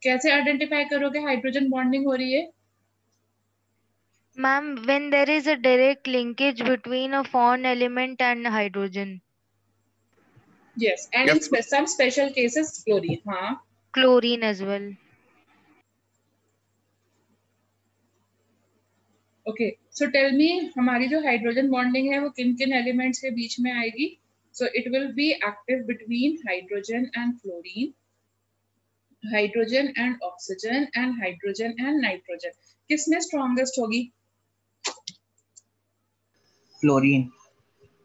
कैसे आइडेंटिफाई करोगे hydrogen bonding हो रही है? Ma'am, when there is a direct linkage between a foreign element and hydrogen. Yes, and in some special cases chlorine. हाँ. Chlorine as well. Okay, so tell me, हमारी जो hydrogen bonding है वो किन किन एलिमेंट्स के बीच में आएगी? So it will be active between hydrogen and fluorine, hydrogen and oxygen and hydrogen and nitrogen. किसमें स्ट्रॉन्गेस्ट होगी? फ्लोरीन.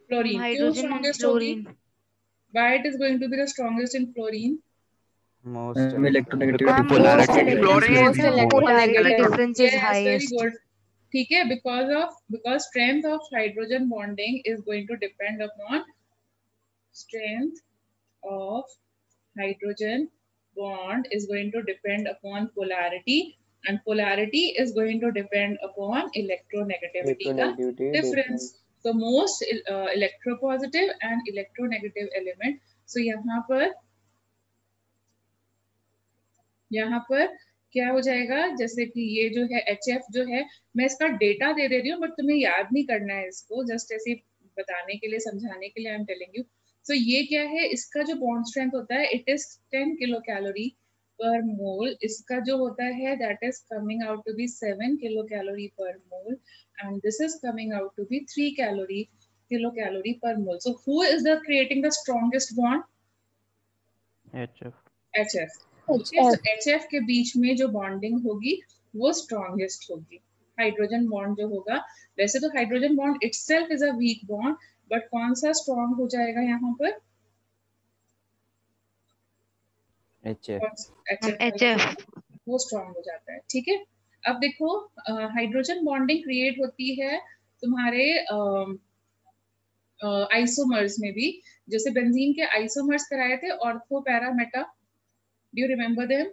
फ्लोरीन. क्यों Hydrogen and स्ट्रॉन्गेस्ट होगी? fluorine. Why it is going to be the strongest in fluorine? Most electronegativity. Ma'am, polarity most difference electronegative is more. polarity Electronegative. difference is Yes, very highest. good. ठीक है, because strength of hydrogen bonding is going to depend upon strength of hydrogen bond is going to depend upon polarity, and polarity is going to depend upon electronegativity का difference. So most electropositive and electronegative element. So यहाँ पर क्या हो जाएगा, जैसे कि ये जो है HF जो है, मैं इसका डेटा दे रही हूँ बट तुम्हें याद नहीं करना है इसको, जस्ट ऐसे बताने के लिए, समझाने के लिए आई एम टेलिंग यू. सो ये क्या है, इसका जो बॉन्ड स्ट्रेंथ होता है it is 10 kilo calorie per मोल. इसका जो होता है that is coming out to be 7 kilo calorie per mole, and this is coming out to be 3 kilo calorie per mole. So who is the creating the strongest bond? HF. Okay, so HF के बीच में जो bonding होगी वो strongest होगी. Hydrogen bond जो होगा, वैसे तो hydrogen bond itself is a weak bond, but कौन सा स्ट्रॉन्ग हो जाएगा यहाँ पर? HF. वो स्ट्रॉन्ग हो जाता है. ठीक है, अब देखो हाइड्रोजन बॉन्डिंग क्रिएट होती है तुम्हारे आइसोमर्स में भी. जैसे बेंजीन के आइसोमर्स कराए थे, ortho, para, Meta. Do you remember them?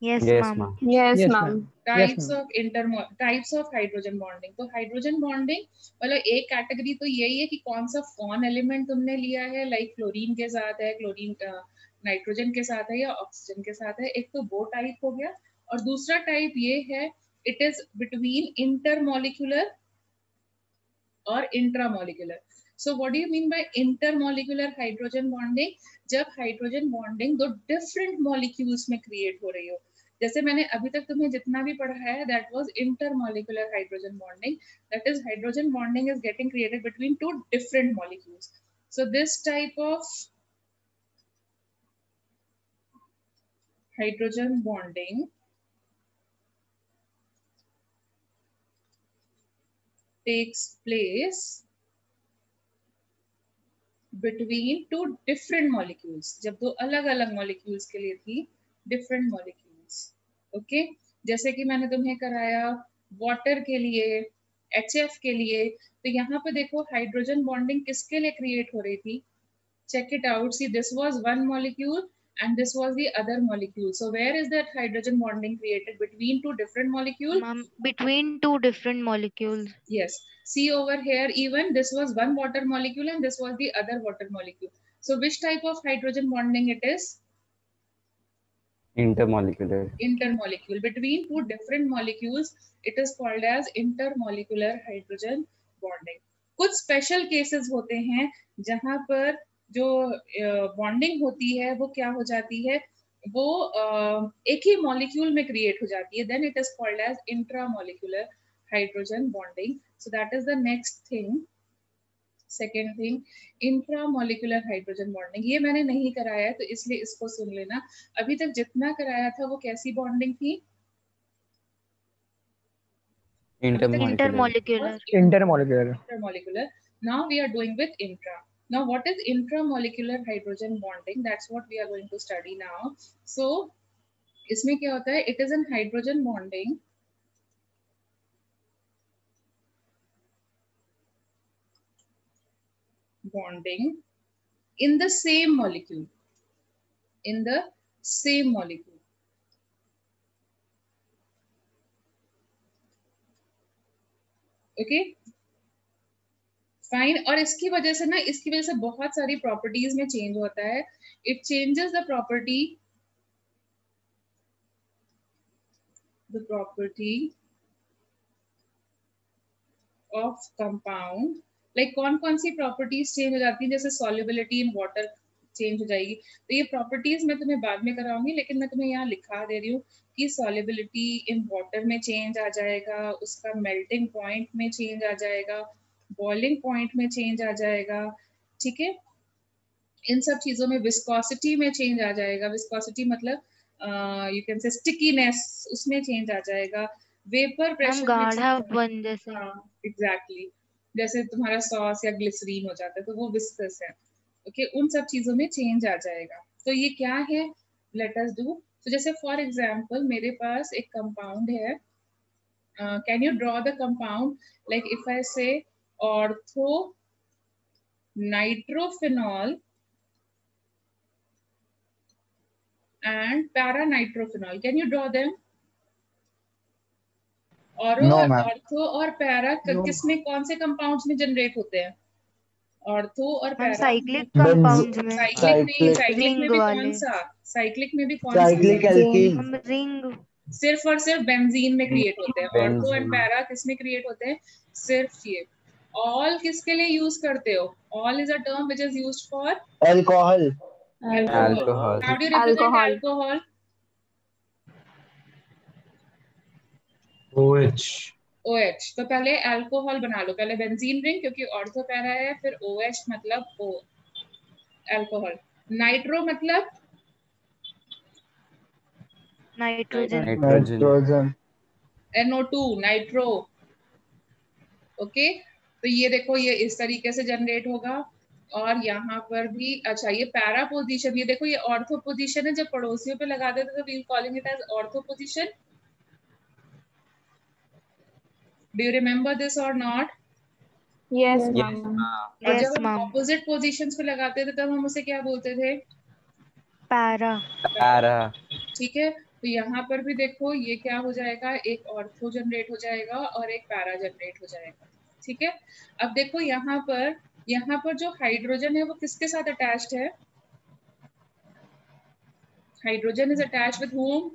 Yes, ma'am. Yes, ma'am. Types of hydrogen bonding. तो हाइड्रोजन बॉन्डिंग मतलब एक कैटेगरी तो यही है कि कौन सा फोन एलिमेंट तुमने लिया है, लाइक क्लोरीन के साथ है, क्लोरीन नाइट्रोजन के साथ है या ऑक्सीजन के साथ है. एक तो वो टाइप हो गया, और दूसरा टाइप ये है इट इज बिटवीन इंटरमोलिकुलर और intramolecular. So what do you mean by intermolecular hydrogen bonding? जब हाइड्रोजन बॉन्डिंग दो डिफरेंट मॉलिक्यूल्स में क्रिएट हो रही हो. जैसे मैंने अभी तक तुम्हें जितना भी पढ़ा है that was intermolecular hydrogen bonding. That is hydrogen bonding is getting created between two different molecules. So this type of hydrogen bonding takes place between two different molecules. जब दो अलग अलग molecules के लिए थी different molecules. ओके, जैसे कि मैंने तुम्हें कराया वाटर के लिए, HF के लिए. तो यहाँ पे देखो हाइड्रोजन बॉन्डिंग किसके लिए क्रिएट हो रही थी? Check it out. See, this was one molecule and this was the other molecule. So where is that hydrogen bonding created? Between two different molecules? Ma'am, between two different molecules. Yes. See over here, even this was one water molecule and this was the other water molecule. So which type of hydrogen bonding it is? Intermolecular. Intermolecule. Between two different molecules, it is called as intermolecular hydrogen bonding. कुछ special cases होते हैं जहां पर जो bonding होती है वो क्या हो जाती है, वो एक ही मॉलिक्यूल में क्रिएट हो जाती है. Then it is called as intramolecular hydrogen bonding. So that is the next thing. Second thing, intramolecular hydrogen bonding. ये मैंने नहीं कराया है तो इसलिए इसको सुन लेना. अभी तक जितना कराया था वो कैसी बॉन्डिंग थी? Intermolecular. Intermolecular. Now we are doing with intra. Now what is intramolecular hydrogen bonding? That's what we are going to study now. So इसमें क्या होता है? It is an hydrogen bonding in the same molecule. In the same molecule. Okay fine. और इसकी वजह से बहुत सारी प्रॉपर्टीज में चेंज होता है. It changes the property the property of compound, like कौन कौन सी प्रॉपर्टीज चेंज हो जाती हैं, जैसे solubility in water चेंज हो जाएगी। तो ये प्रॉपर्टीज मैं तुम्हें बाद में कराऊंगी, लेकिन मैं तुम्हें यहाँ लिखा दे रही हूँ कि solubility in water में चेंज आ जाएगा, उसका melting point में चेंज आ जाएगा, boiling point में चेंज आ जाएगा, ठीक है। इन सब चीजों में विस्कोसिटी में चेंज आ जाएगा, विस्कोसिटी मतलब यू कैन से स्टिकीनेस, उसमें चेंज आ जाएगा, वेपर हम प्रेशर में गाढ़ापन जैसे। हाँ एग्जैक्टली, जैसे तुम्हारा सॉस या ग्लिसरीन हो जाता है तो वो विस्कस है, ओके उन सब चीजों में चेंज आ जाएगा। तो ये क्या है, लेट अस डू। तो जैसे फॉर एग्जांपल मेरे पास एक कंपाउंड है, can you draw the compound, like if I say ortho nitrophenol and para-nitrophenol. Can you draw them? No, ma'am. ऑर्थो और पैरा No. किसमें, कौन से कंपाउंड्स में जनरेट होते हैं? ऑर्थो और हम पैरा साइक्लिक कंपाउंड्स में, साइक्लिक नहीं, Cyclic. साइक्लिक में रिंग भी वाले, कौन सा, साइक्लिक में भी कौन सा, Cyclic alkenes. हम रिंग, सिर्फ और सिर्फ बेंजीन में क्रिएट होते हैं। Ortho and benzene. पैरा किस में क्रिएट होते हैं, सिर्फ ये। ऑल किसके लिए यूज करते हो, all is a term which is used for Alcohol. alcohol. How do you represent alcohol? OH। OH। तो पहले अल्कोहल बना लो, पहले बेंजीन रिंग क्योंकि ऑर्थो पैरा है, फिर OH मतलब O, अल्कोहल। नाइट्रो मतलब nitrogen, Nitrogen. NO2, nitro, okay. तो ये देखो ये इस तरीके से जनरेट होगा, और यहाँ पर भी अच्छा ये पैरा पोजीशन, ये देखो ये ऑर्थो पोजीशन है, जब पड़ोसियों पे लगा देते तो we calling it as ortho position. Do you remember this और नॉट? Yes, Yes, ma'am. और यस जब हम मैम, ऑपोजिट पोजीशंस पे लगाते थे तब हम उसे क्या बोलते थे, पैरा, पैरा। ठीक है। तो यहाँ पर भी देखो ये क्या हो जाएगा, एक ऑर्थो जनरेट हो जाएगा और एक पैरा जनरेट हो जाएगा, ठीक है। अब देखो यहाँ पर जो हाइड्रोजन है वो किसके साथ अटैच्ड है, hydrogen is attached with home,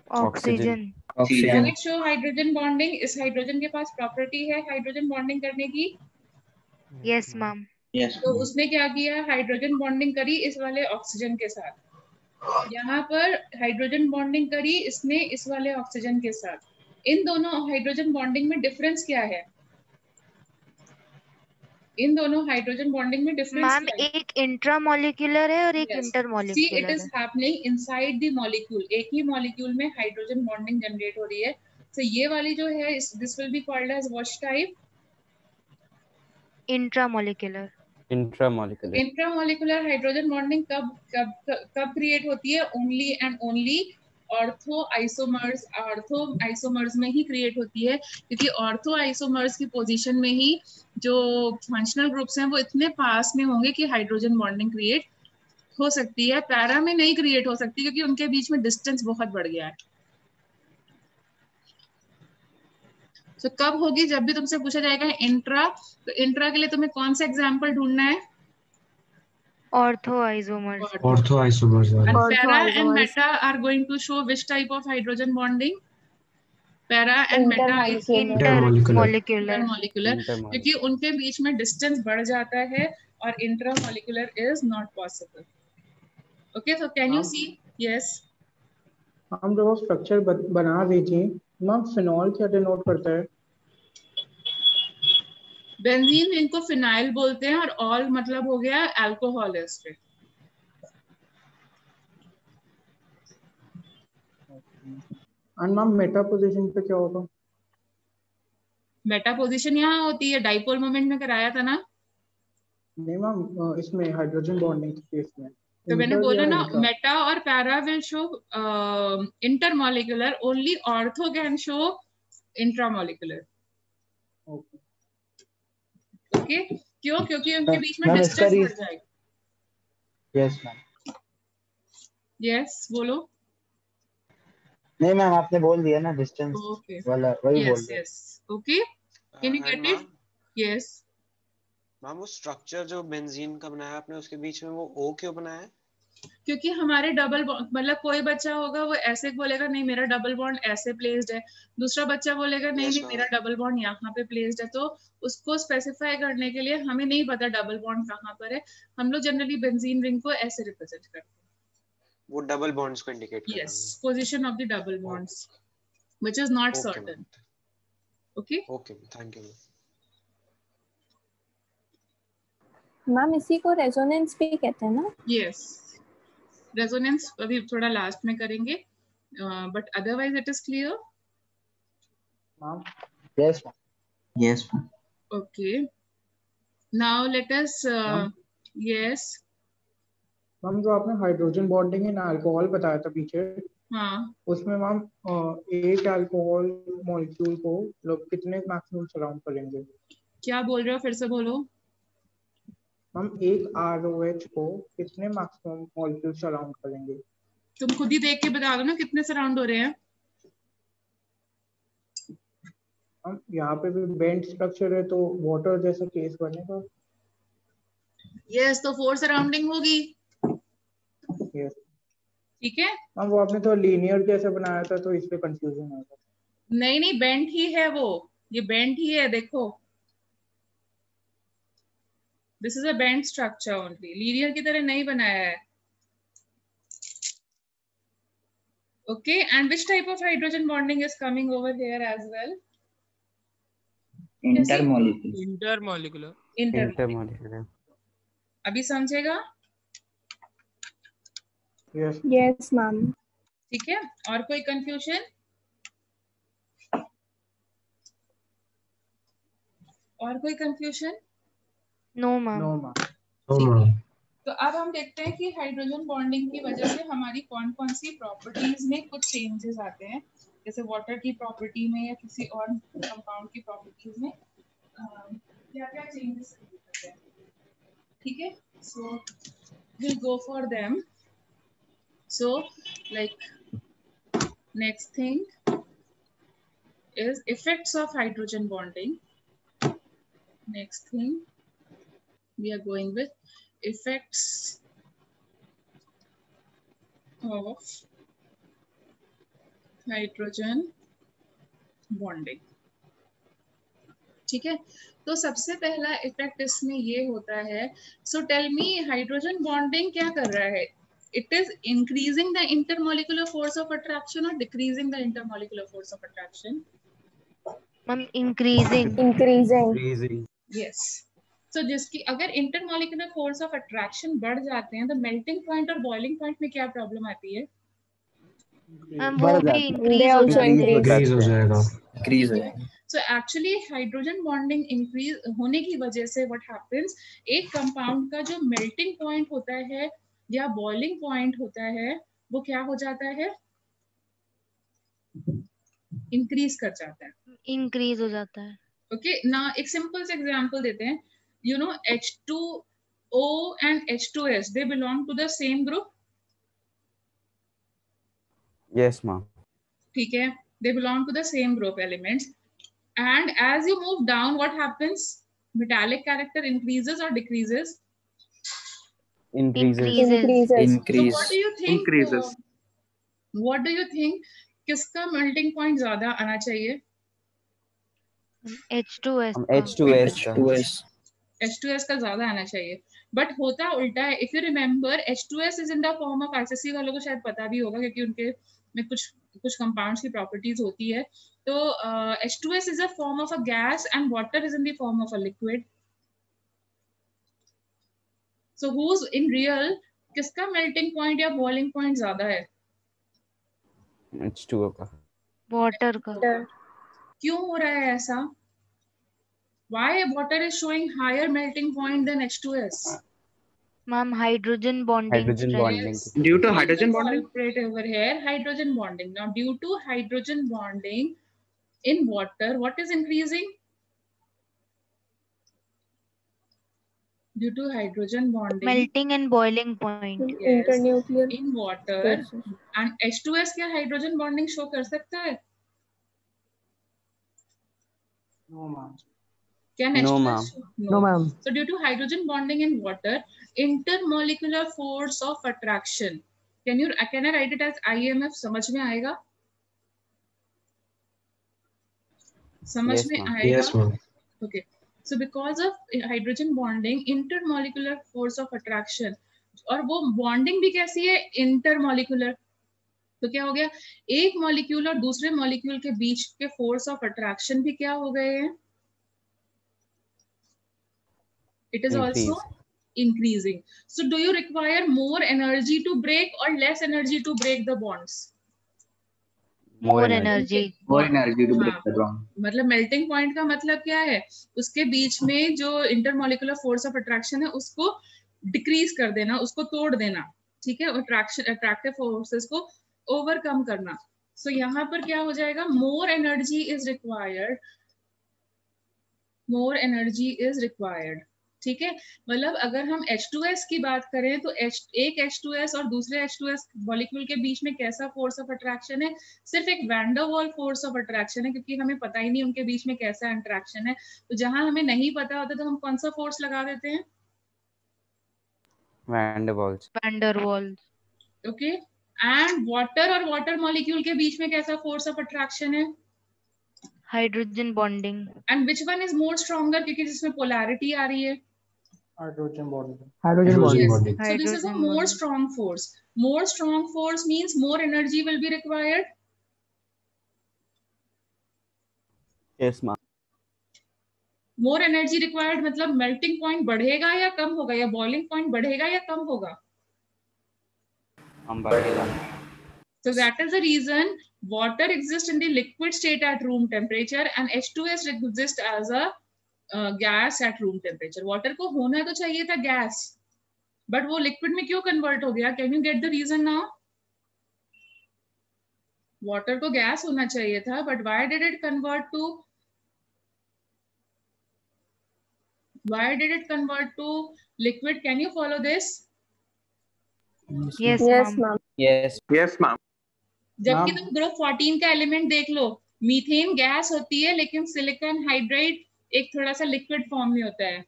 oxygen, Oxygen. Can it show hydrogen bonding, इस हाइड्रोजन के पास प्रॉपर्टी है हाइड्रोजन बॉन्डिंग करने की। Yes ma'am, Yes. तो उसने क्या किया, हाइड्रोजन बॉन्डिंग करी इस वाले ऑक्सीजन के साथ, यहाँ पर हाइड्रोजन बॉन्डिंग करी इसने इस वाले ऑक्सीजन के साथ। इन दोनों हाइड्रोजन बॉन्डिंग में डिफरेंस क्या है, इन दोनों हाइड्रोजन बॉन्डिंग में डिफरेंस मैम क्या है? एक इंट्रामोलिक्यूलर है और एक Yes. See, it intermolecular is है। happening inside the molecule. एक ही मॉलिक्यूल में हाइड्रोजन बॉन्डिंग जनरेट हो रही है। So ये वाली जो है this will be called as what type? Intramolecular, intramolecular. Intramolecular hydrogen bonding कब क्रिएट होती है, only and only ortho isomers में ही क्रिएट होती है, क्योंकि ऑर्थो आइसोमर्स की पोजीशन में ही जो फंक्शनल ग्रुप्स हैं वो इतने पास में होंगे कि हाइड्रोजन बॉन्डिंग क्रिएट हो सकती है। पैरा में नहीं क्रिएट हो सकती क्योंकि उनके बीच में डिस्टेंस बहुत बढ़ गया है। तो कब होगी, जब भी तुमसे पूछा जाएगा इंट्रा, तो इंट्रा के लिए तुम्हें कौन सा एग्जांपल ढूंढना है, ऑर्थो आइसोमर्स, ऑर्थो आइसोमर्स वाले। and Ortho para and isomers. meta are going to show which type of hydrogen bonding, para and meta is intermolecular, intermolecular, क्योंकि उनके बीच में डिस्टेंस बढ़ जाता है और intramolecular is not possible. Okay, so can you see, yes हम जब वो स्ट्रक्चर बना रही थी मैम, फिनॉल क्या डिनोट करता है? बेंजीन इनको फिनाइल बोलते हैं और ऑल मतलब हो गया अल्कोहल है इसमें। एंड मैम मेटा पोजीशन पे क्या होगा? मेटा पोजीशन यहाँ होती है, डाइपोल मोमेंट में कराया था ना, नहीं मैम, इसमें हाइड्रोजन बॉन्डिंग के केस में तो मैंने इंटर बोला या ना इंट्रा? मेटा और para will show intermolecular, only ortho can show intramolecular. Okay okay, क्यों, क्योंकि उनके बीच में मैम, डिस्टेंस इसका बढ़ जाएगा। Yes, ma'am. यस बोलो। नहीं मैम, आपने बोल दिया ना डिस्टेंस ओके, वाला, वही बोल यस रहे हैं। Yes, okay, can you get it? Yes ma'am वो स्ट्रक्चर जो बेंजीन का बनाया आपने उसके बीच में वो O क्यों बनाया है? क्योंकि हमारे डबल मतलब कोई बच्चा होगा वो ऐसे बोलेगा नहीं मेरा डबल बॉन्ड ऐसे प्लेस्ड है, दूसरा बच्चा बोलेगा नहीं Yes, नहीं मेरा ma'am. डबल बॉन्ड यहाँ पे प्लेस्ड है। तो उसको स्पेसिफाई करने के लिए हमें नहीं पता डबल बॉन्ड कहाँ पर है, हम लोग जनरली बेंजीन रिंग को ऐसे रिप्रेजेंट करते हैं, वो डबल बॉन्ड्स को इंडिकेट कर रहा yes, position of the double bonds which is not है। Okay certain. Ma'am, okay okay thank you ma'am. Ma'am इसी को रेजोनेंस भी कहते हैं ना? यस, रेजोनेंस अभी थोड़ा लास्ट में करेंगे, but otherwise it is clear. Ma'am Yes, ma'am. Yes, ma'am. Okay. Now let us. Yes. Ma'am जो आपने हाइड्रोजन बॉन्डिंग इन अल्कोहल बताया था पीछे, हाँ. उसमें मैम एक अल्कोहल मॉलिक्यूल को लोग कितने मैक्सिमम सराउंड करेंगे? क्या बोल रहे हो, फिर से बोलो. मैम एक ROH को कितने मैक्सिमम मॉलिक्यूल सराउंड करेंगे? तुम खुद ही देख के बता दो ना कितने सराउंड हो रहे हैं. हम यहाँ पे भी बेंड स्ट्रक्चर है तो वाटर जैसा केस बनेगा। यस, तो 4 सराउंडिंग होगी. यस ठीक है. मैम वो आपने तो लीनियर जैसे बनाया था तो इस पे कंफ्यूजन है। नहीं नहीं, बेंट ही है वो, ये बेंट ही है, देखो. This is a bent structure only, linear की तरह नहीं बनाया है. Okay, and which type of hydrogen bonding is coming over here as well? Intermolecular. Intermolecular. Intermolecular. अभी समझेगा? Yes yes ma'am. ठीक है, और कोई कंफ्यूजन? और कोई confusion? No ma'am. No ma'am. तो अब हम देखते हैं कि हाइड्रोजन बॉन्डिंग की वजह से हमारी कौन कौन सी प्रॉपर्टीज में कुछ चेंजेस आते हैं, जैसे वाटर की प्रॉपर्टी में या किसी और कंपाउंड की प्रॉपर्टीज में क्या क्या चेंजेस आते हैं. ठीक है, सो we'll go for them. So like next thing is effects of hydrogen bonding. Next thing we are going with effects of hydrogen bonding. ठीक है, तो सबसे पहला इफेक्ट इसमें ये होता है. So tell me, hydrogen bonding क्या कर रहा है? It is increasing the intermolecular force of attraction और decreasing the intermolecular force of attraction? Ma'am increasing. Increasing. Yes. So जिसकी अगर इंटरमोलिकुलर फोर्स ऑफ अट्रैक्शन बढ़ जाते हैं तो मेल्टिंग पॉइंट और बॉइलिंग पॉइंट में क्या प्रॉब्लम आती है? मैम वो भी They इंक्रीज हो also जाता है। increase. हो जाएगा. Increase हो जाएगा. So actually hydrogen bonding increase होने की वजह से व्हाट हैपेंस, एक कंपाउंड का जो मेल्टिंग पॉइंट होता है या बॉइलिंग पॉइंट होता है वो क्या हो जाता है? इंक्रीज कर जाता है. इंक्रीज हो जाता है। ओके, ना एक सिंपल से एग्जांपल देते हैं. You know H2O and H2S, they belong to the same group. Yes, ma'am. ठीक है, they belong to the same group elements. And as you move down, what happens? Metallic character increases or decreases? Increases. Increases. So Increase. what do you think? Increases. What do you think? किसका melting point ज्यादा आना चाहिए? H2S हम का। H2S का. H2S. H2S का ज्यादा आना चाहिए, बट होता उल्टा है. If you remember, H2S is in the form of, ICC वालों को शायद पता भी होगा क्योंकि उनके में कुछ कंपाउंड्स की प्रॉपर्टीज होती है. तो H2S is a form of a gas and water is in the form of a liquid. So who's in real, किसका मेल्टिंग पॉइंट या बॉइलिंग पॉइंट ज्यादा है? H2O का. वाटर का। क्यों हो रहा है ऐसा? Why water is showing higher melting point than H2S? Ma'am hydrogen bonding Hydrogen bonding. Yes. Due to We hydrogen will bonding? cooperate over here, hydrogen bonding. Now, due to hydrogen bonding in water, what is increasing? Due to hydrogen bonding melting and boiling point. yes, Internuclear in water, forces. and H2S क्या hydrogen bonding show कर सकता है? No ma'am. Can No, H2S ma'am. show? No, ma'am. So due to hydrogen bonding in water, intermolecular force of attraction. Can I write it as IMF? समझ में आएगा? समझ Yes, में ma'am. आएगा? Yes, ma'am. Okay. So because of hydrogen bonding, intermolecular force of attraction, और वो bonding भी कैसी है? Intermolecular. तो क्या हो गया? एक मॉलिक्यूल और दूसरे मॉलिक्यूल के बीच के फोर्स ऑफ अट्रैक्शन भी क्या हो गए हैं? It is also Increase. increasing. So do you require more energy to break or less energy to break the bonds? More energy. More energy to break हाँ, the bond. मतलब melting point का मतलब क्या है? उसके बीच में जो इंटरमॉलिक्यूलर फोर्स ऑफ अट्रैक्शन है उसको डिक्रीज कर देना, उसको तोड़ देना, ठीक है, अट्रैक्टिव फोर्सेस को ओवरकम करना. सो यहाँ पर क्या हो जाएगा? More energy is required, more energy is required, ठीक है. मतलब अगर हम H2S की बात करें तो एक H2S और दूसरे H2S मॉलिक्यूल के बीच में कैसा फोर्स ऑफ अट्रैक्शन है? सिर्फ एक वैन डर वाल फोर्स ऑफ अट्रैक्शन है, क्योंकि हमें पता ही नहीं उनके बीच में कैसा इंटरेक्शन है. तो जहां हमें नहीं पता होता तो हम कौन सा फोर्स लगा देते हैं? Van der Waals. Van der Waals. Okay. And water और वाटर मॉलिक्यूल के बीच में कैसा फोर्स ऑफ अट्रैक्शन है? Hydrogen bonding. And which one is more stronger, क्योंकि जिसमें पोलैरिटी आ रही है? Hydrogen bonding. Hydrogen Yes. bonding. So this is a Hydrogen more bonding. strong force. More strong force means more energy will be required. Yes, ma'am. More energy required मतलब melting point बढ़ेगा या कम होगा, या boiling point बढ़ेगा या कम होगा? बढ़ेगा. So that is the reason water exists in the liquid state at room temperature and H2S exists as a gas at room temperature. Water को होना तो चाहिए था gas, but वो liquid में क्यों convert हो गया? Can you get the reason now? Water को gas होना चाहिए था, but why did it convert to liquid? Can you follow this? Yes, Yes, ma'am. ma'am. Yes. Yes, ma'am. जबकि Ma'am. तुम ग्रुप 14 का एलिमेंट देख लो, मीथेन गैस होती है लेकिन सिलिकॉन हाइड्राइड एक थोड़ा सा लिक्विड फॉर्म में होता है,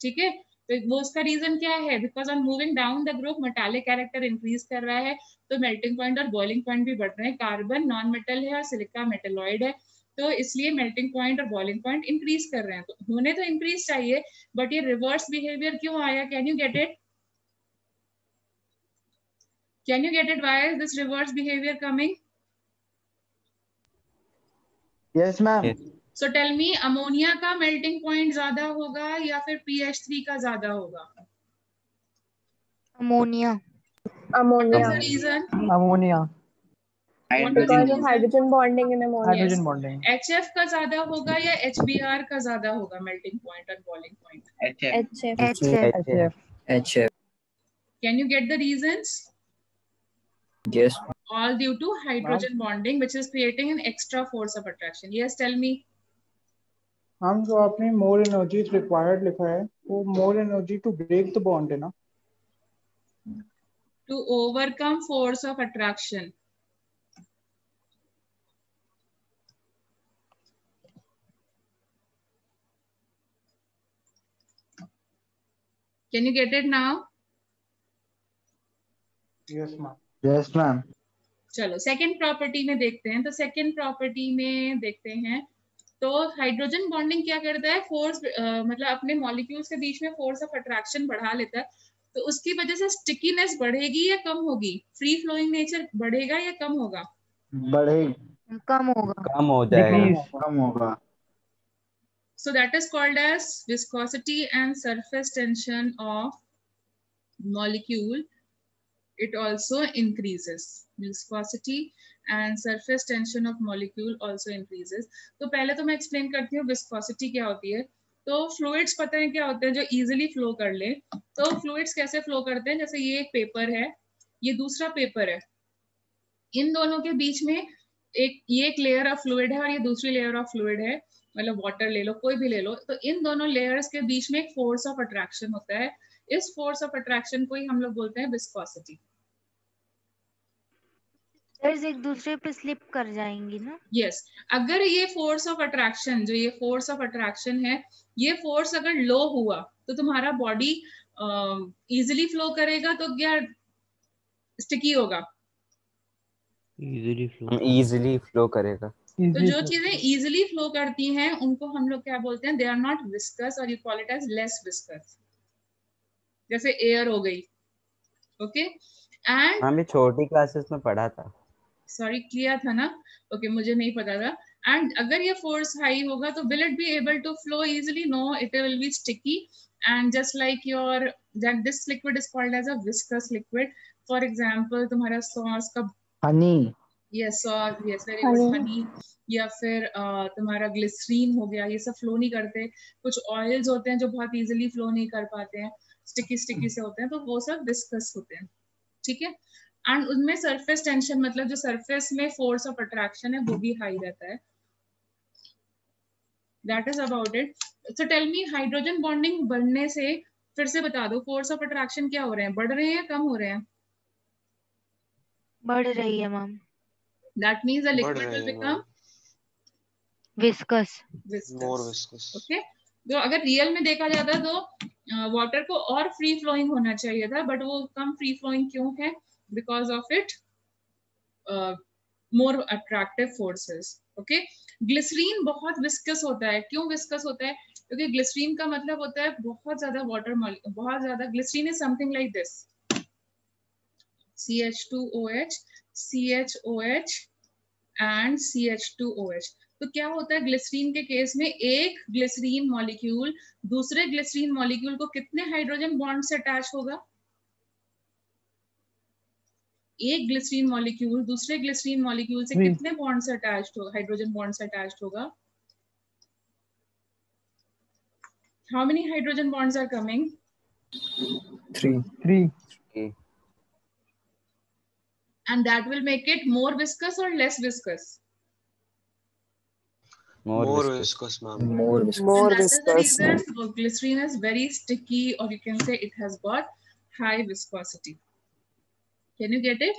ठीक है. तो वो उसका रीजन क्या है? Because on moving down the group metallic character increase कर रहा है, तो मेल्टिंग पॉइंट और बॉइलिंग पॉइंट भी बढ़ रहे हैं. कार्बन नॉन मेटल है और सिलिका मेटलॉइड है, तो इसलिए मेल्टिंग पॉइंट और बॉइलिंग पॉइंट इंक्रीज कर रहे हैं. तो होने तो इंक्रीज चाहिए, बट ये रिवर्स बिहेवियर क्यों आया? Can you get it? Can you get it? Why is this reverse behavior coming? Yes, ma'am. Yes. So tell me, ammonia का मेल्टिंग पॉइंट ज्यादा होगा या फिर PH3 का ज्यादा होगा? Ammonia. What is Ammonia. the reason? Ammonia. What is the Because of reason? hydrogen bonding in ammonia. Hydrogen bonding. HF का ज्यादा होगा या HBr का ज्यादा होगा मेल्टिंग पॉइंट और boiling point? HF. HF. HF. HF. Can you get the reasons? Yes. All due to hydrogen bonding, which is creating an extra force of attraction. Yes, tell me. हम जो आपने more energy is required लिखा है, वो more energy to break the bond है ना? To overcome force of attraction. Can you get it now? Yes, ma'am. Yes, ma'am. चलो second property में देखते हैं. तो सेकेंड प्रॉपर्टी में देखते हैं, तो हाइड्रोजन बॉन्डिंग क्या करता है? फोर्स मतलब अपने मॉलिक्यूल्स के बीच में फोर्स ऑफ अट्रैक्शन बढ़ा लेता है, तो उसकी वजह से स्टिकीनेस बढ़ेगी या कम होगी? फ्री फ्लोइंग नेचर बढ़ेगा या कम होगा? बढ़े कम होगा. कम हो जाएगा. कम होगा. So that is called as viscosity and surface tension of molecule. It also increases. Viscosity and surface tension of molecule also increases. तो पहले तो मैं explain करती हूँ viscosity क्या होती है. तो fluids पता है क्या होते हैं जो easily flow कर ले. तो fluids कैसे flow करते हैं? जैसे ये एक पेपर है, ये दूसरा पेपर है, इन दोनों के बीच में ये एक लेयर ऑफ फ्लूइड है और ये दूसरी लेयर ऑफ फ्लूइड है, मतलब वाटर ले लो, कोई भी ले लो. तो इन दोनों लेयर्स के बीच में एक फोर्स ऑफ अट्रैक्शन होता है. इस फोर्स ऑफ अट्रैक्शन को ही हम लोग बोलते हैं विस्कोसिटी. लेयर्स एक दूसरे पे स्लिप कर जाएंगी ना। यस अगर ये फोर्स ऑफ अट्रैक्शन, जो ये फोर्स ऑफ अट्रैक्शन है, ये फोर्स अगर लो हुआ तो तुम्हारा बॉडी इजीली फ्लो करेगा, तो क्या स्टिकी होगा? इजीली फ्लो करेगा। तो जो चीजें इजीली फ्लो करती हैं उनको हम लोग क्या बोलते हैं? दे आर नॉट विस्कस, और you call it as less viscous. जैसे एयर हो गई, ओके। एंड हमें छोटी क्लासेस में पढ़ा था, सॉरी किया था ना, ओके मुझे नहीं पता था। एंड अगर ये फोर्स हाई होगा तो will it be able to flow easily? No, it will be sticky, and just like your that this liquid is called as a viscous liquid. For example तुम्हारा sauce का honey, yes sauce, yes very good, honey, या फिर तुम्हारा glycerine हो गया, ये सब flow नहीं करते। कुछ ऑयल्स होते हैं जो बहुत इजीली फ्लो नहीं कर पाते हैं, स्टिकी स्टिकी से होते हैं, तो वो सब विस्कस होते हैं, ठीक है। एंड उनमें सरफेस टेंशन, मतलब जो सरफेस में फोर्स ऑफ अट्रैक्शन है वो भी हाई रहता है। That is about it. So tell me, hydrogen bonding बढ़ने से, फिर से बता दो, फोर्स ऑफ अट्रैक्शन क्या हो रहे हैं? बढ़ रहे हैं या कम हो रहे हैं? बढ़ रही है मैम। दैट मीन्स द बढ़ लिक्विड रहे विल हैं become viscous. More viscous. Okay. तो अगर रियल में देखा जाता तो वाटर को और फ्री फ्लोइंग होना चाहिए था, बट वो कम फ्री फ्लोइंग क्यों है? Because of it more attractive forces, okay. Glycerine बहुत विस्कस होता है। क्यों विस्कस होता है? क्योंकि ग्लिसरीन का मतलब होता है बहुत ज्यादा वाटर, बहुत ज्यादा। Glycerine is something like this, CH2OH, CHOH and CH2OH। तो क्या होता है ग्लिसरीन के केस में? एक ग्लिसरीन मॉलिक्यूल दूसरे ग्लिसरीन मॉलिक्यूल को कितने हाइड्रोजन बॉन्ड से अटैच होगा? एक ग्लिसरीन मॉलिक्यूल दूसरे ग्लिसरीन मॉलिक्यूल से कितने बॉन्ड से अटैच्ड होगा? हाइड्रोजन बॉन्ड से अटैच्ड होगा। How many hydrogen bonds are coming? 3. And that will make it more viscous or less viscous? More viscous, ma'am. More viscous. More And that is the viscous. reason so glycerine is very sticky, or you can say it has got high viscosity. Can you get it?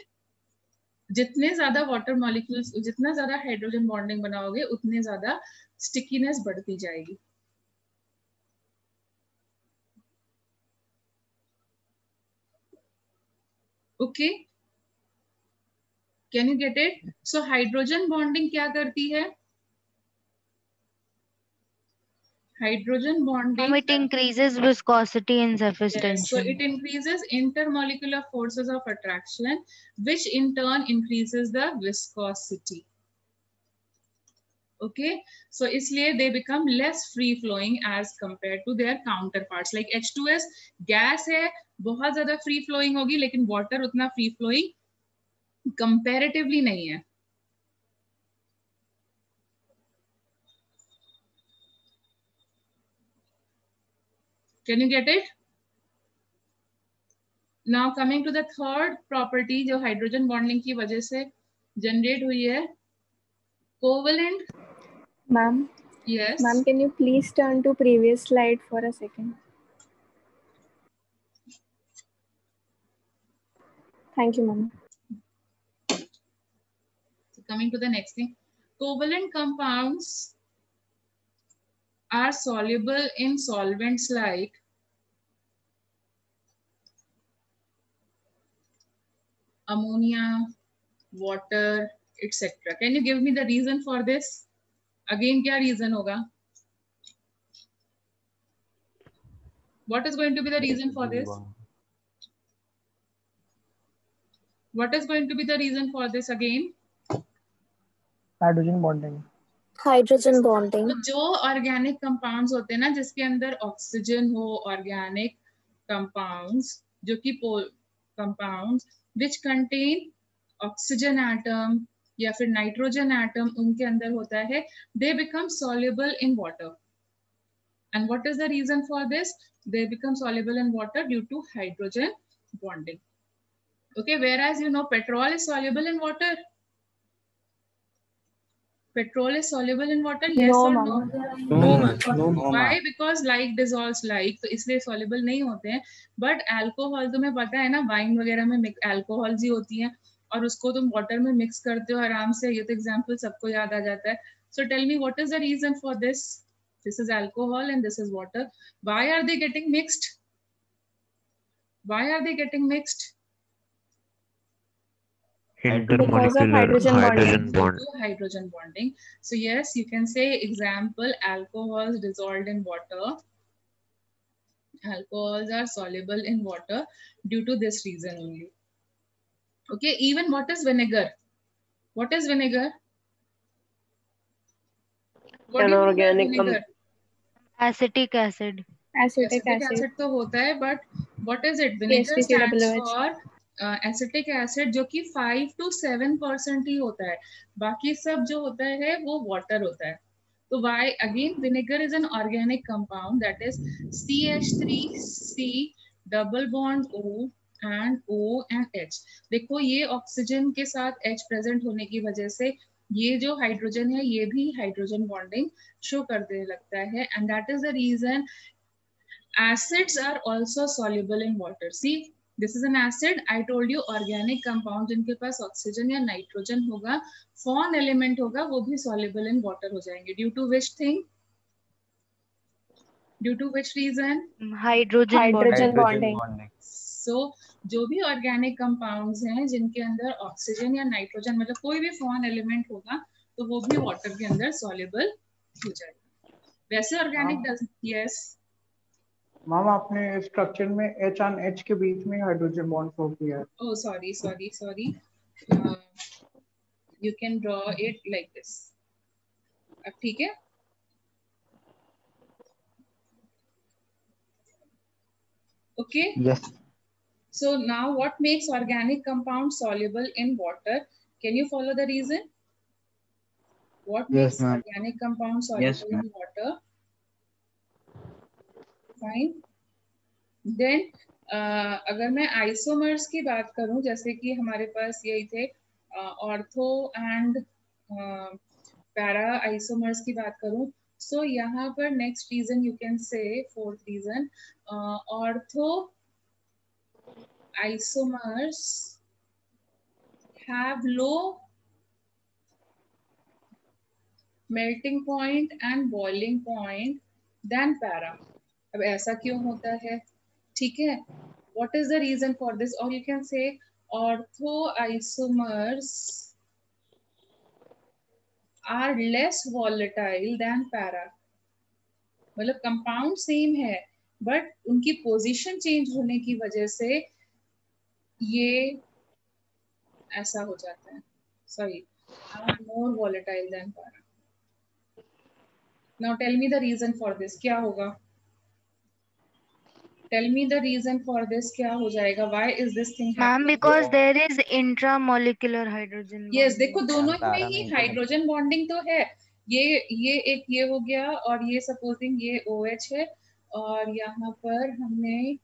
जितने ज्यादा water molecules, जितना ज्यादा hydrogen bonding बनाओगे उतने ज्यादा stickiness बढ़ती जाएगी। Okay, can you get it? So hydrogen bonding क्या करती है? Hydrogen bonding, It increases viscosity and surface yes, tension. so it increases intermolecular forces of attraction, which in turn increases the viscosity. Okay, so इसलिए they become less free flowing as compared to their counterparts. Like H2S gas है, बहुत ज्यादा free flowing होगी, लेकिन water उतना free flowing comparatively नहीं है। Can you get it? Now coming to the third property जो हाइड्रोजन बॉन्डिंग की वजह से जनरेट हुई है, covalent. Ma'am, Yes. ma'am, can you please turn to previous slide for a second? Thank you, ma'am. So coming to the next thing, covalent compounds are soluble in solvents like ammonia, water, etc. Can you give me the reason for this? Again, क्या reason होगा? What is going to be the reason for this? What is going to be the reason for this again? Hydrogen bonding. Hydrogen bonding. तो जो organic compounds होते हैं ना, जिसके अंदर oxygen हो, ऑर्गेनिक कंपाउंड्स जो कि compounds which contain oxygen atom या फिर नाइट्रोजन एटम उनके अंदर होता है, they become soluble in water. And what is the reason for this? They become soluble in water due to hydrogen bonding. Okay, whereas you know petrol is soluble in water. Petrol is soluble in water, yes No, or ma'am. no? No, ma'am. Why? Because like dissolves like, तो इसलिए soluble नहीं होते हैं। But alcohol तुम्हें पता है ना, wine वगैरह में अल्कोहल्स ही होती हैं, और उसको तुम वाटर में मिक्स करते हो आराम से, ये तो एग्जाम्पल सबको याद आ जाता है. So tell me what is the reason for this? This is alcohol and this is water. Why are they getting mixed? Why are they getting mixed? Because of hydrogen bonding. Due to hydrogen bonding. So yes, you can say example, alcohols dissolved in water. Alcohols are soluble in water due to this reason only. Okay, even what is vinegar? What is vinegar? What do you mean by vinegar? Acetic acid. Acetic acid. acid तो होता है, but what is it? Vinegar stands for acetic acid, जो कि 5 to 7% ही होता है. बाकी सब जो होता है वो वाटर होता है. तो why again vinegar is an organic compound, that is CH3C double bond O and O and H. देखो ये ऑक्सीजन के साथ H प्रेजेंट होने की वजह से ये जो हाइड्रोजन है ये भी हाइड्रोजन बॉन्डिंग शो करने लगता है, and that is the reason acids are also soluble in water. See, this is an acid. I told you organic compound जिनके पास ऑक्सीजन या नाइट्रोजन होगा, फॉर्न एलिमेंट होगा, वो भी soluble in water हो जाएंगे. Due to which thing? Due to which reason? Hydrogen bonding. So जो भी ऑर्गेनिक कंपाउंड्स हैं जिनके अंदर ऑक्सीजन या नाइट्रोजन मतलब कोई भी फॉर्न एलिमेंट होगा तो वो भी वाटर के अंदर soluble हो जाएगा. वैसे ऑर्गेनिक यस मैम आपने स्ट्रक्चर में H और H के बीच में हाइड्रोजन बॉन्ड फॉर्म किया है. Oh, sorry. You can draw it like this. अब ठीक है? Okay. Yes. So now what makes organic compound soluble in water? Can you follow the reason? What Yes, makes ma'am. organic compound soluble Yes, ma'am. in water? Fine. Then अगर मैं isomers की बात करूं, जैसे कि हमारे पास यही थे ऑर्थो एंड पैरा आइसोमर्स की बात करूं, सो यहाँ पर next reason you can say, fourth reason, ortho isomers have low melting point and boiling point than para. अब ऐसा क्यों होता है? ठीक है, what is the reason for this? Or you can say ortho isomers are less volatile than para. मतलब compound same है but उनकी पोजीशन चेंज होने की वजह से ये ऐसा हो जाता है. Sorry, are more volatile than para. Now tell me the reason for this. क्या होगा? Tell me the reason for this. क्या हो जाएगा? Why is this thing Ma'am, happening? because there is intramolecular hydrogen Yes, bonding. देखो दोनों para में में ही inter hydrogen bonding तो है. ये एक ये हो गया और ये सपोजिंग ये OH है और यहाँ पर हमने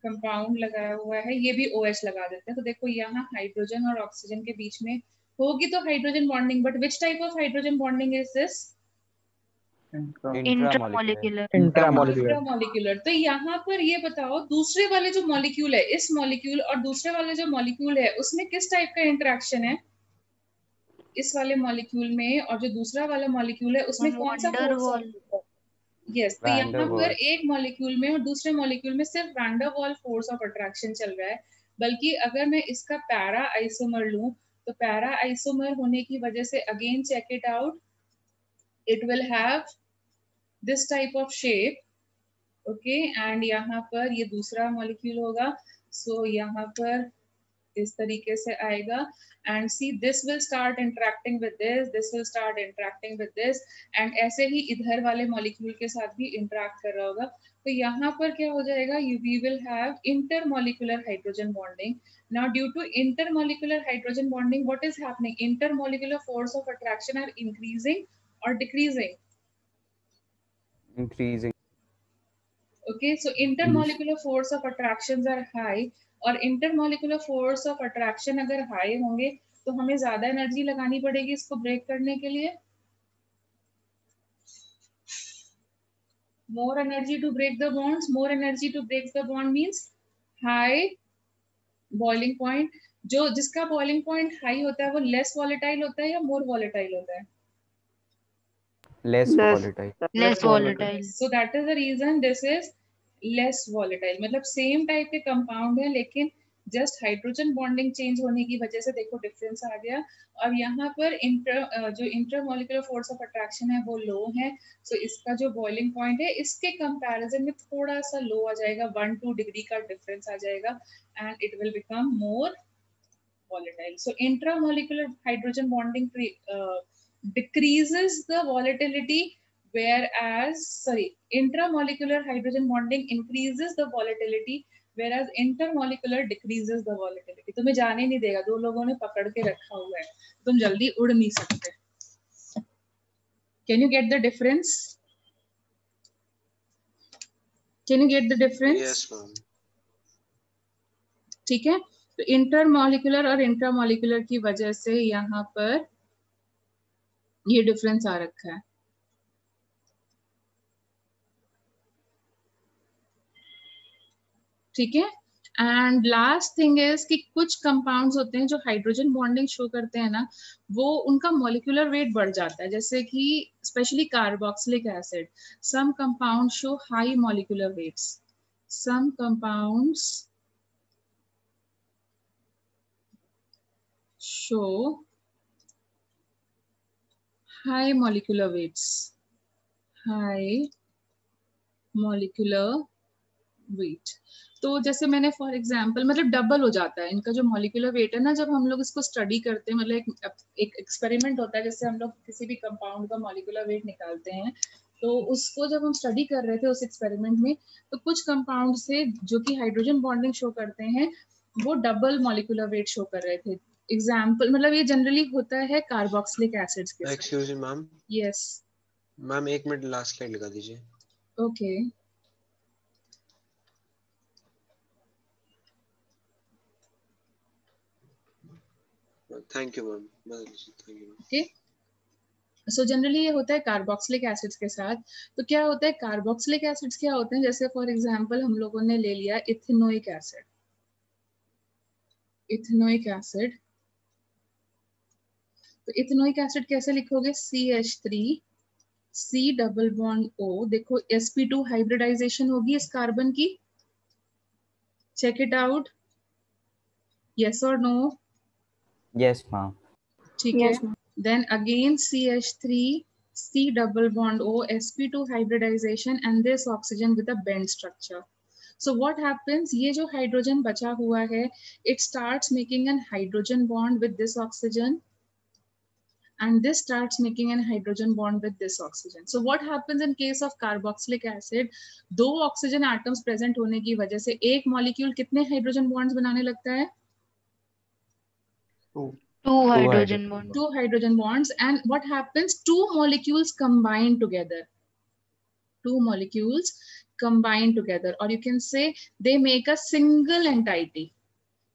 कंपाउंड लगाया हुआ है, ये भी OH लगा देते हैं. तो देखो यहाँ हाइड्रोजन और ऑक्सीजन के बीच में होगी तो hydrogen bonding, but which type of hydrogen bonding is this? Intramolecular. Intramolecular. तो यहाँ पर ये बताओ दूसरे वाले जो मॉलिक्यूल है, इस मॉलिक्यूल और दूसरे वाले जो मॉलिक्यूल है उसमें किस टाइप का इंटरेक्शन है? इस वाले मॉलिक्यूल में और जो दूसरा वाला मॉलिक्यूल है उसमें कौन सा फोर्स? यस, तो यहाँ पर एक मॉलिक्यूल में और दूसरे मॉलिक्यूल में सिर्फ वैन डर वाल फोर्स ऑफ अट्रैक्शन चल रहा है. बल्कि अगर मैं इसका पैरा आइसोमर लूं तो पैरा आइसोमर होने की वजह से again check it out, it will have this type of shape. Okay, and यहाँ पर ये दूसरा मॉलिक्यूल होगा, so यहाँ पर इस तरीके से आएगा and see this will start interacting with this will start interacting with this and ऐसे ही इधर वाले मॉलिक्यूल के साथ भी interact कर रहा होगा. तो यहाँ पर क्या हो जाएगा? We will have intermolecular hydrogen bonding. Now due to intermolecular hydrogen bonding, what is happening? Intermolecular force of attraction are increasing or decreasing? increasing. Okay, so intermolecular force of attractions are high और intermolecular force of attraction अगर high होंगे तो हमें ज्यादा energy लगानी पड़ेगी इसको break करने के लिए. More energy to break the bonds. More energy to break the bond means high boiling point. जो जिसका बॉइलिंग पॉइंट हाई होता है वो लेस वॉलेटाइल होता है या मोर वॉलेटाइल होता है? Less volatile. Less volatile. So that is the reason this is less volatile. मतलब सेम टाइप के कंपाउंड है लेकिन जस्ट हाइड्रोजन बॉन्डिंग चेंज होने की वजह से देखो डिफरेंस आ गया। और यहाँ पर जो इंटरमोलिकुलर फोर्स ऑफ अट्रैक्शन है वो लो है, सो इसका जो बॉइलिंग पॉइंट है इसके कंपैरिजन में थोड़ा सा लो आ जाएगा, 1-2 डिग्री का डिफरेंस आ जाएगा and it will become more volatile. So intramolecular hydrogen bonding decreases the volatility, whereas intramolecular hydrogen bonding increases the volatility, whereas intermolecular decreases the volatility. तुम्हें जाने नहीं देगा, दो लोगों ने पकड़ के रखा हुआ है, तुम जल्दी उड़ नहीं सकते। Can you get the difference? Can you get the difference? Yes, ma'am. ठीक है, तो इंटरमोलिकुलर और इंट्रामोलिकुलर की वजह से यहाँ पर ये डिफरेंस आ रखा है। ठीक है, एंड लास्ट थिंग इज कि कुछ कंपाउंड्स होते हैं जो हाइड्रोजन बॉन्डिंग शो करते हैं ना, वो उनका मॉलिक्यूलर वेट बढ़ जाता है, जैसे कि specially carboxylic acid. Some compound show high molecular weights, some compounds show high molecular weights, high molecular weight। तो जैसे मैंने फॉर एग्जांपल मतलब डबल हो जाता है इनका जो मॉलिक्यूलर वेट है ना, जब हम लोग इसको स्टडी करते हैं, मतलब एक एक्सपेरिमेंट होता है जैसे हम लोग किसी भी कंपाउंड का मॉलिक्यूलर वेट निकालते हैं, तो उसको जब हम स्टडी कर रहे थे उस एक्सपेरिमेंट में, तो कुछ कंपाउंड से जो कि हाइड्रोजन बॉन्डिंग शो करते हैं वो डबल मॉलिक्यूलर वेट शो कर रहे थे। एग्जाम्पल मतलब ये जनरली होता है कार्बोक्सिलिक एसिड्स के साथ। Excuse me ma'am. Yes ma'am 1 minute last slide लगा दीजिए। Okay thank you ma'am. Thank you. Okay, so generally ये होता है कार्बोक्सिलिक एसिड्स के साथ। तो क्या होता है, कार्बोक्सिलिक एसिड्स क्या होते हैं, जैसे फॉर एग्जांपल हम लोगों ने ले लिया इथेनोइक एसिड। इथेनोइक एसिड, तो इथेनोइक एसिड कैसे लिखोगे, CH3 C double bond O। देखो sp2 हाइब्रिडाइजेशन होगी इस कार्बन की, चेक इट आउट, यस और नो? Yes ma'am. ठीक Yes, है, ma'am. then again CH3 C double bond O, sp2 hybridization and this oxygen with a bend structure. So what happens, ये जो hydrogen बचा हुआ है, it starts making an hydrogen bond with this oxygen and this starts making an hydrogen bond with this oxygen. So what happens in case of carboxylic acid, दो oxygen atoms present होने की वजह से एक molecule कितने hydrogen bonds बनाने लगता है? Two hydrogen bonds. Two hydrogen bonds, and what happens, two molecules combine together, two molecules combine together, or you can say they make a single entity.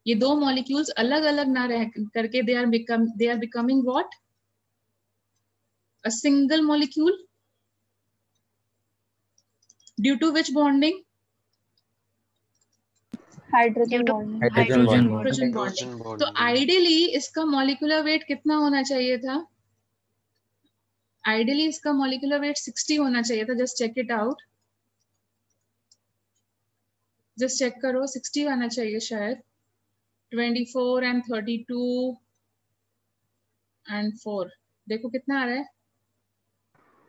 ये दो molecules अलग अलग ना रह करके they are becoming what, a single molecule, due to which bonding, Hydrogen Due to bonding. hydrogen hydrogen bonding. bonding। तो ideally इसका molecular weight कितना होना चाहिए था, आइडियली इसका मॉलिक्यूलर वेट 60 होना चाहिए था। Just check it out, just check करो, 60 आना चाहिए शायद। 24 and 32 and 4, देखो कितना आ रहा है,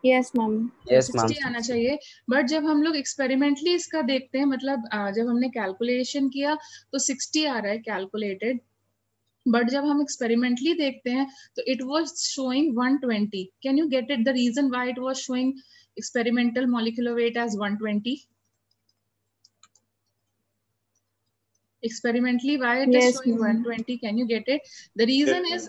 Yes, ma'am. Yes ma'am. 60 आना चाहिए। बट जब हम लोग एक्सपेरिमेंटली इसका देखते हैं, मतलब जब हमने कैलकुलेशन किया तो 60 आ रहा है कैलकुलेटेड, बट जब हम एक्सपेरिमेंटली देखते हैं तो it was showing 120। Can you get it the reason why it was showing experimental molecular weight as 120? experimentally why it is Yes, showing ma'am. 120? Can you get it? The reason is,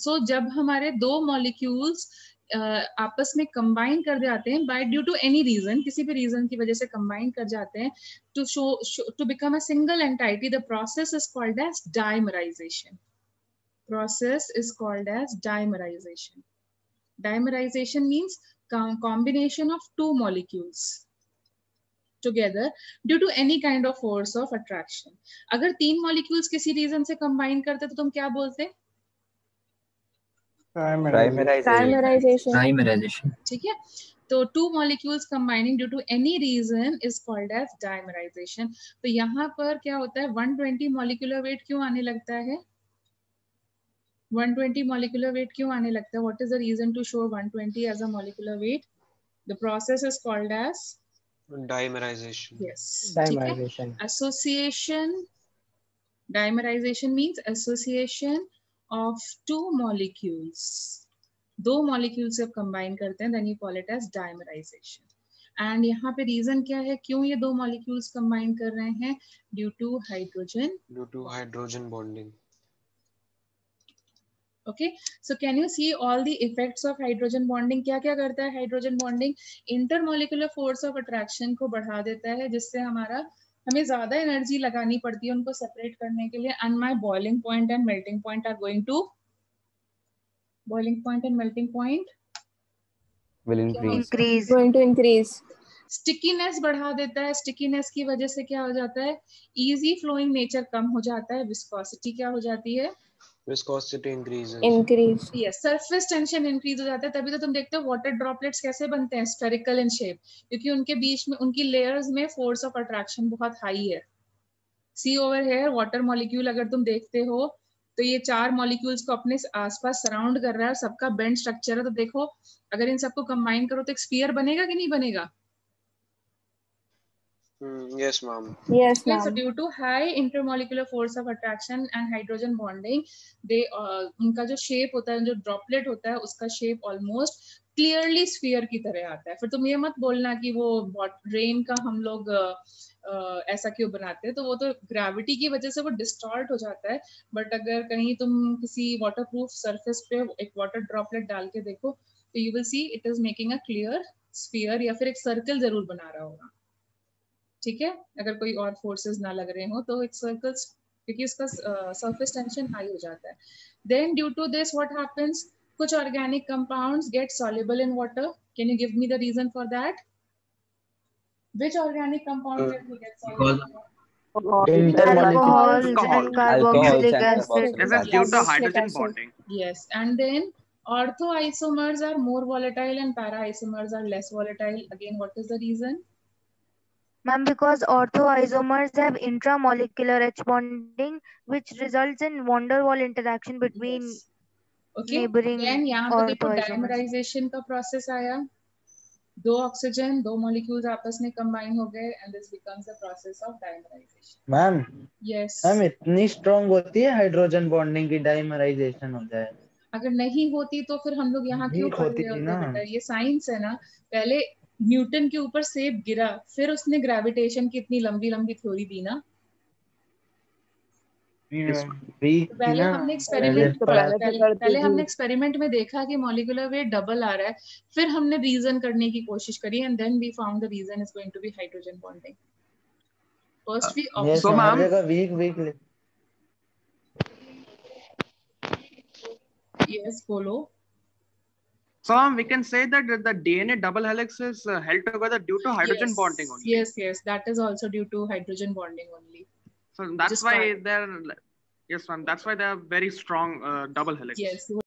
so जब हमारे दो molecules आपस में combine कर जाते हैं by due to any reason, किसी भी reason की वजह से combine कर जाते हैं to to become a single entity, the process is called as dimerization. Process is called as dimerization. Dimerization means combination of two molecules. together due to any kind of force of attraction. अगर 3 molecules किसी reason से combine करते तो तुम क्या बोलते? Trimerization. Trimerization. ठीक है, तो 2 molecules combining due to any reason is called as dimerization. तो यहाँ पर क्या होता है, 120 molecular weight क्यों आने लगता है? 120 molecular weight क्यों आने लगता है? What is the reason to show 120 as a molecular weight? The process is called as dimerization. yes. Dimerization. Association. Dimerization means association of 2 molecules. 2 molecules जब combine करते हैं, then you call it as dimerization. And यहाँ पे reason क्या है, क्यों ये 2 molecules combine कर रहे हैं? Due to hydrogen. Due to hydrogen bonding. Okay, so can you see all the effects of hydrogen bonding? क्या क्या करता है hydrogen bonding? Intermolecular force of attraction को बढ़ा देता है, जिससे हमें ज्यादा एनर्जी लगानी पड़ती है उनको सेपरेट करने के लिए. And my boiling point and melting point are going to will increase. Going to increase. Stickiness बढ़ा देता है. स्टिकीनेस की वजह से क्या हो जाता है, इजी फ्लोइंग नेचर कम हो जाता है. विस्कोसिटी क्या हो जाती है? Viscosity increases. Increase. Yes, surface tension increase हो जाता है. तभी तो तुम देखते हो वाटर ड्रॉपलेट्स कैसे बनते हैं, स्फेरिकल इन शेप, क्योंकि उनके बीच में, उनकी लेयर्स में फोर्स ऑफ अट्रैक्शन बहुत हाई है. सी ओवर हेयर, वाटर मॉलिक्यूल अगर तुम देखते हो तो ये 4 मॉलिक्यूल्स को अपने आसपास सराउंड कर रहा है और सबका बेंड स्ट्रक्चर है. तो देखो अगर इन सबको कंबाइन करो तो एक स्फीयर बनेगा कि नहीं बनेगा? Yes, ma'am. Yes, Okay, so ma'am. due to high intermolecular force of attraction and hydrogen bonding, they उनका जो शेप होता है, जो ड्रॉपलेट होता है, उसका शेप ऑलमोस्ट क्लियरली स्फीयर की तरह आता है. फिर तुम ये मत बोलना कि वो रेन का हम लोग ऐसा क्यों बनाते हैं, तो वो तो ग्रेविटी की वजह से वो डिस्टॉर्ट हो जाता है. बट अगर कहीं तुम किसी वाटरप्रूफ सरफेस पे एक वाटर ड्रॉपलेट डाल के देखो तो you will see it is making a clear sphere, या फिर एक सर्कल जरूर बना रहा होगा. ठीक है, अगर कोई और फोर्सेस ना लग रहे हो तो एक सर्कल, क्योंकि उसका सरफेस टेंशन हाई हो जाता है. Then due to this what happens, कुछ organic compounds get soluble in water. Can you give me the reason for that? Which organic compound get soluble? Alcohols and carboxylic acid. This is due to hydrogen bonding. Yes, and then orthoisomers are more volatile and para-isomers are less volatile. Again, what is the reason? Ma'am, because orthoisomers have intramolecular H bonding, which results in van der Waals interaction between Yes. Okay. neighboring Then यहाँ पे देखो orthoisomers. dimerization का process आया. 2 oxygen, 2 molecules आपस में combine हो गए and this becomes the process of dimerization. Ma'am Yes. Ma'am इतनी स्ट्रॉन्ग होती है हाइड्रोजन बॉन्डिंग की डाइमराइजेशन हो जाए? अगर नहीं होती तो फिर हम लोग यहाँ क्यों वीक पढ़ होती रहे थी होते ना। बेटा? ये साइंस है ना. पहले न्यूटन के ऊपर सेब गिरा, फिर उसने ग्रेविटेशन की इतनी लंबी लंबी थ्योरी दी ना. वीक थी पहले ना, हमने पहले पहले हमने एक्सपेरिमेंट में देखा कि मॉलिक्यूलर वेट डबल आ रहा है, फिर हमने रीजन करने की कोशिश करी and then we found the reason is going to be hydrogen bonding. First we yes So, ma'am, हर ma'am- जगह वीक वीक. यस बोलो. So we can say that the DNA double helix is held together due to hydrogen bonding only. Yes, that is also due to hydrogen bonding only. So that's Just why fine. they're, yes ma'am, that's why they are very strong double helix. Yes.